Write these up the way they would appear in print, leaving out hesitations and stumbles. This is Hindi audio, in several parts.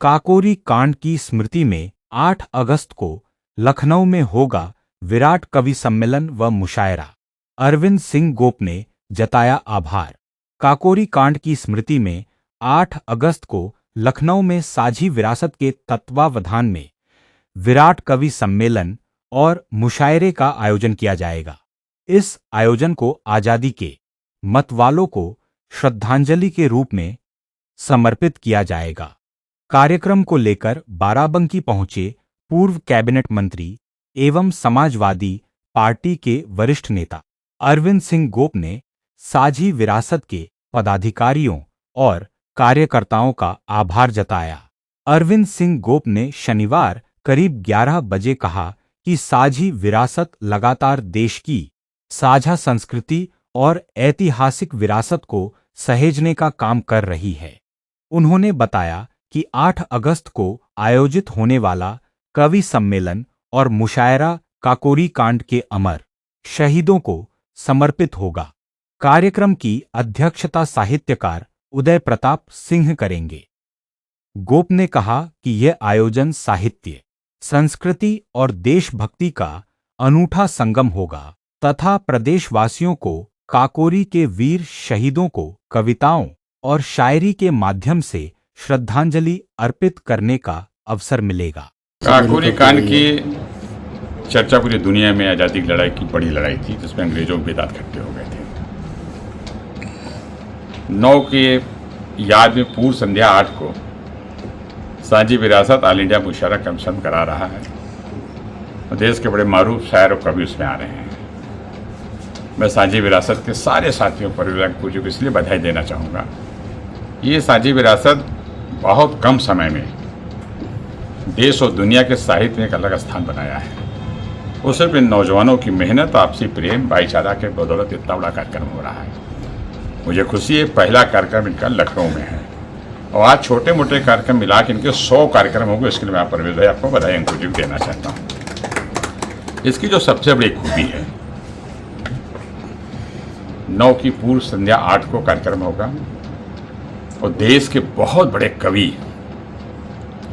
काकोरी कांड की स्मृति में 8 अगस्त को लखनऊ में होगा विराट कवि सम्मेलन व मुशायरा। अरविंद सिंह गोप ने जताया आभार। काकोरी कांड की स्मृति में 8 अगस्त को लखनऊ में साझी विरासत के तत्वावधान में विराट कवि सम्मेलन और मुशायरे का आयोजन किया जाएगा। इस आयोजन को आजादी के मतवालों को श्रद्धांजलि के रूप में समर्पित किया जाएगा। कार्यक्रम को लेकर बाराबंकी पहुंचे पूर्व कैबिनेट मंत्री एवं समाजवादी पार्टी के वरिष्ठ नेता अरविंद सिंह गोप ने साझी विरासत के पदाधिकारियों और कार्यकर्ताओं का आभार जताया। अरविंद सिंह गोप ने शनिवार करीब 11 बजे कहा कि साझी विरासत लगातार देश की साझा संस्कृति और ऐतिहासिक विरासत को सहेजने का काम कर रही है। उन्होंने बताया कि 8 अगस्त को आयोजित होने वाला कवि सम्मेलन और मुशायरा काकोरी कांड के अमर शहीदों को समर्पित होगा। कार्यक्रम की अध्यक्षता साहित्यकार उदय प्रताप सिंह करेंगे। गोप ने कहा कि यह आयोजन साहित्य, संस्कृति और देशभक्ति का अनूठा संगम होगा तथा प्रदेशवासियों को काकोरी के वीर शहीदों को कविताओं और शायरी के माध्यम से श्रद्धांजलि अर्पित करने का अवसर मिलेगा। काकोरी कांड की चर्चा पूरी दुनिया में आज़ादी की लड़ाई की बड़ी लड़ाई थी, जिसमें अंग्रेजों के बेदांत इकट्ठे हो गए थे। 9 के याद में पूर्व संध्या 8 को साझी विरासत ऑल इंडिया मुशायरा कमीशन करा रहा है। देश के बड़े मारूफ शायर और कवि उसमें आ रहे हैं। मैं साझी विरासत के सारे साथियों परिवार को इसलिए बधाई देना चाहूँगा। ये साझी विरासत बहुत कम समय में देश और दुनिया के साहित्य में एक अलग स्थान बनाया है। वो सिर्फ इन नौजवानों की मेहनत, आपसी प्रेम, भाईचारा के बदौलत इतना बड़ा कार्यक्रम हो रहा है। मुझे खुशी है, पहला कार्यक्रम इनका लखनऊ में है और आज छोटे मोटे कार्यक्रम मिला के इनके 100 कार्यक्रम होंगे। इसके लिए मैं परवेज भाई आपको बधाई इंक्लूसिव देना चाहता हूँ। इसकी जो सबसे बड़ी खूबी है, 9 की पूर्व संध्या 8 को कार्यक्रम होगा और देश के बहुत बड़े कवि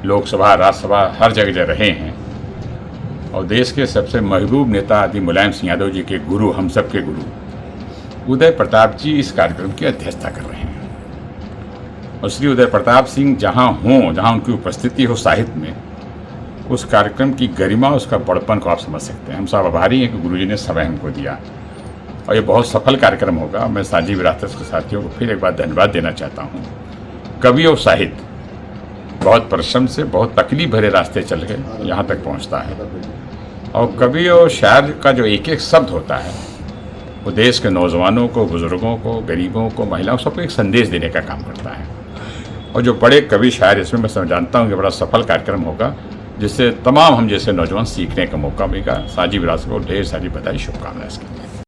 लोकसभा, राज्यसभा हर जगह रहे हैं और देश के सबसे महबूब नेता आदि मुलायम सिंह यादव जी के गुरु, हम सब के गुरु उदय प्रताप जी इस कार्यक्रम की अध्यक्षता कर रहे हैं। और श्री उदय प्रताप सिंह जहां हों, जहां उनकी उपस्थिति हो साहित्य में, उस कार्यक्रम की गरिमा, उसका बड़पन को आप समझ सकते हैं। हम सब आभारी हैं कि गुरुजी ने समय हमको दिया और ये बहुत सफल कार्यक्रम होगा। मैं साझी विरासत के साथियों को फिर एक बार धन्यवाद देना चाहता हूँ। कवि और साहित्य बहुत परिश्रम से, बहुत तकलीफ भरे रास्ते चल के यहाँ तक पहुँचता है और कवि और शायर का जो एक एक शब्द होता है वो देश के नौजवानों को, बुजुर्गों को, गरीबों को, महिलाओं को, सबको एक संदेश देने का काम करता है। और जो बड़े कवि शायर, इसमें मैं जानता हूँ कि बड़ा सफल कार्यक्रम होगा, जिससे तमाम हम जैसे नौजवान सीखने का मौका मिलेगा। साझी विरासत को ढेर सारी बधाई, शुभकामनाएं इसके लिए।